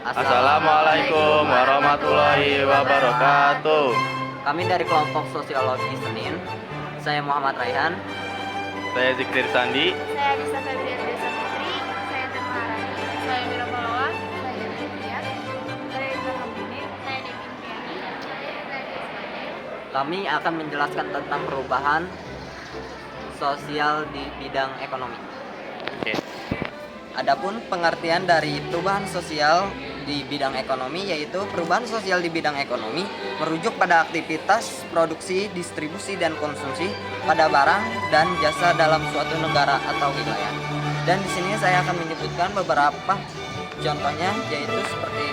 Assalamualaikum warahmatullahi wabarakatuh. Kami dari kelompok Sosiologi Senin. Saya Muhammad Raihan. Saya Zikrir Sandi. Saya Disa Febrian Desa Putri. Saya Teh Maharani. Saya Mira Palawa. Saya Nadia. Saya Indra Hamdini. Saya Devin Triani. Saya Ismail. Kami akan menjelaskan tentang perubahan sosial di bidang ekonomi. Oke. Adapun pengertian dari perubahan sosial di bidang ekonomi yaitu perubahan sosial di bidang ekonomi merujuk pada aktivitas produksi, distribusi, dan konsumsi pada barang dan jasa dalam suatu negara atau wilayah. Dan di sini saya akan menyebutkan beberapa contohnya yaitu seperti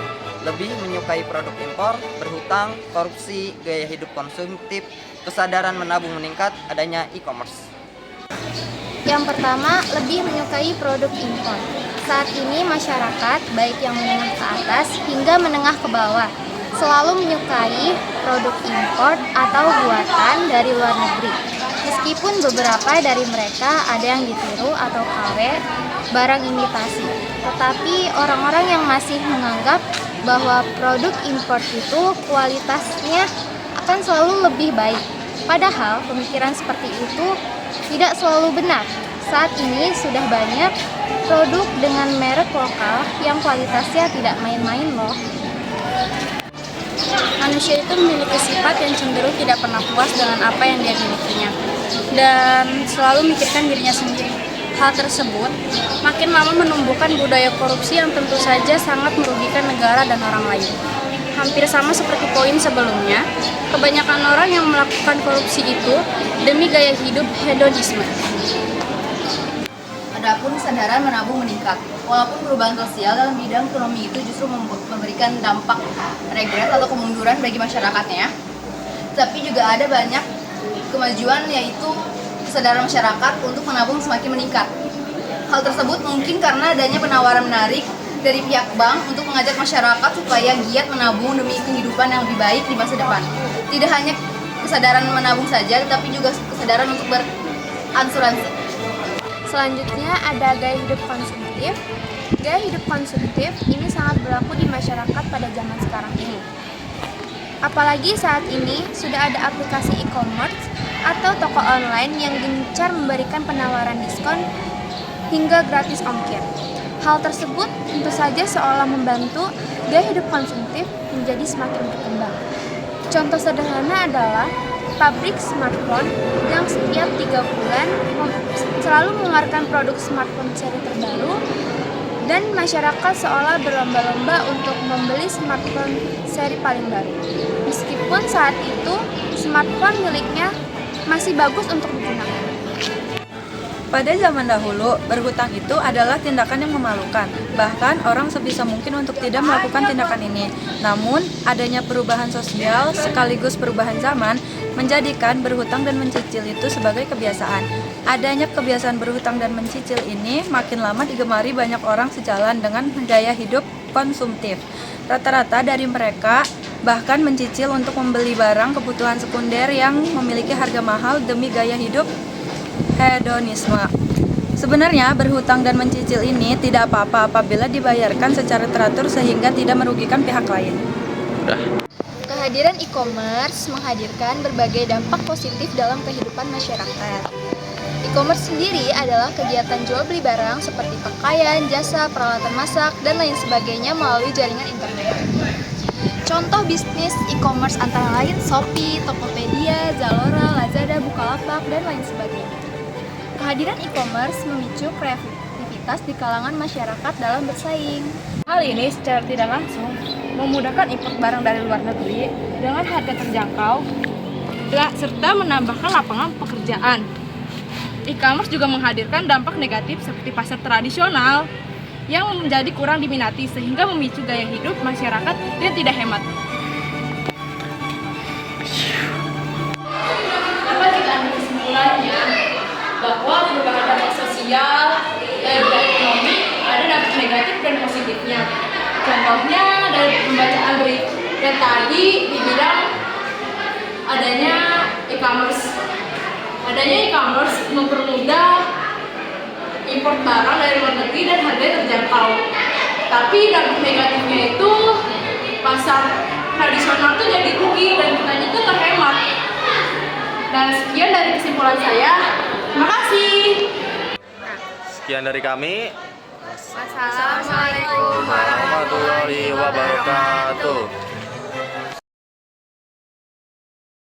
lebih menyukai produk impor, berhutang, korupsi, gaya hidup konsumtif, kesadaran menabung meningkat, adanya e-commerce. Yang pertama, lebih menyukai produk impor. Saat ini masyarakat, baik yang menengah ke atas hingga menengah ke bawah, selalu menyukai produk impor atau buatan dari luar negeri. Meskipun beberapa dari mereka ada yang ditiru atau KW, barang imitasi. Tetapi orang-orang yang masih menganggap bahwa produk impor itu kualitasnya akan selalu lebih baik. Padahal pemikiran seperti itu tidak selalu benar. Saat ini sudah banyak produk dengan merek lokal yang kualitasnya tidak main-main loh. Manusia itu memiliki sifat yang cenderung tidak pernah puas dengan apa yang dia milikinya dan selalu memikirkan dirinya sendiri. Hal tersebut makin lama menumbuhkan budaya korupsi yang tentu saja sangat merugikan negara dan orang lain. Hampir sama seperti poin sebelumnya, kebanyakan orang yang melakukan korupsi itu demi gaya hidup hedonisme. Adapun kesadaran menabung meningkat. Walaupun perubahan sosial dalam bidang ekonomi itu justru memberikan dampak regres atau kemunduran bagi masyarakatnya, tapi juga ada banyak kemajuan yaitu kesadaran masyarakat untuk menabung semakin meningkat. Hal tersebut mungkin karena adanya penawaran menarik dari pihak bank untuk mengajak masyarakat supaya giat menabung demi kehidupan yang lebih baik di masa depan. Tidak hanya kesadaran menabung saja, tetapi juga kesadaran untuk berasuransi. Selanjutnya ada gaya hidup konsumtif. Gaya hidup konsumtif ini sangat berlaku di masyarakat pada zaman sekarang ini. Apalagi saat ini sudah ada aplikasi e-commerce atau toko online yang gencar memberikan penawaran diskon hingga gratis ongkir. Hal tersebut tentu saja seolah membantu gaya hidup konsumtif menjadi semakin berkembang. Contoh sederhana adalah pabrik smartphone yang setiap 3 bulan selalu mengeluarkan produk smartphone seri terbaru dan masyarakat seolah berlomba-lomba untuk membeli smartphone seri paling baru. Meskipun saat itu smartphone miliknya masih bagus untuk digunakan. Pada zaman dahulu, berhutang itu adalah tindakan yang memalukan. Bahkan orang sebisa mungkin untuk tidak melakukan tindakan ini. Namun, adanya perubahan sosial sekaligus perubahan zaman menjadikan berhutang dan mencicil itu sebagai kebiasaan. Adanya kebiasaan berhutang dan mencicil ini makin lama digemari banyak orang sejalan dengan gaya hidup konsumtif. Rata-rata dari mereka bahkan mencicil untuk membeli barang kebutuhan sekunder yang memiliki harga mahal demi gaya hidup hedonisme. Sebenarnya berhutang dan mencicil ini tidak apa-apa apabila dibayarkan secara teratur sehingga tidak merugikan pihak lain. Kehadiran e-commerce menghadirkan berbagai dampak positif dalam kehidupan masyarakat. E-commerce sendiri adalah kegiatan jual beli barang seperti pakaian, jasa, peralatan masak, dan lain sebagainya melalui jaringan internet. Contoh bisnis e-commerce antara lain Shopee, Tokopedia, Zalora, Lazada, Bukalapak, dan lain sebagainya. Kehadiran e-commerce memicu kreativitas di kalangan masyarakat dalam bersaing. Hal ini secara tidak langsung memudahkan impor barang dari luar negeri dengan harga terjangkau serta menambahkan lapangan pekerjaan. E-commerce juga menghadirkan dampak negatif seperti pasar tradisional yang menjadi kurang diminati sehingga memicu gaya hidup masyarakat yang tidak hemat. Dapat kita ambil kesimpulannya bahwa perubahan dampak sosial dan ekonomi ada dampak negatif dan positifnya. Contohnya dari pembacaan berita dan tadi dibilang adanya e-commerce. Adanya e-commerce mempermudah impor barang dari luar negeri dan harganya terjangkau. Tapi dampak negatifnya itu pasar tradisional tuh jadi rugi dan kitanya tuh terhemat. Dan sekian dari kesimpulan saya. Terima kasih. Sekian dari kami. Wassalamualaikum Warahmatullahi wabarakatuh.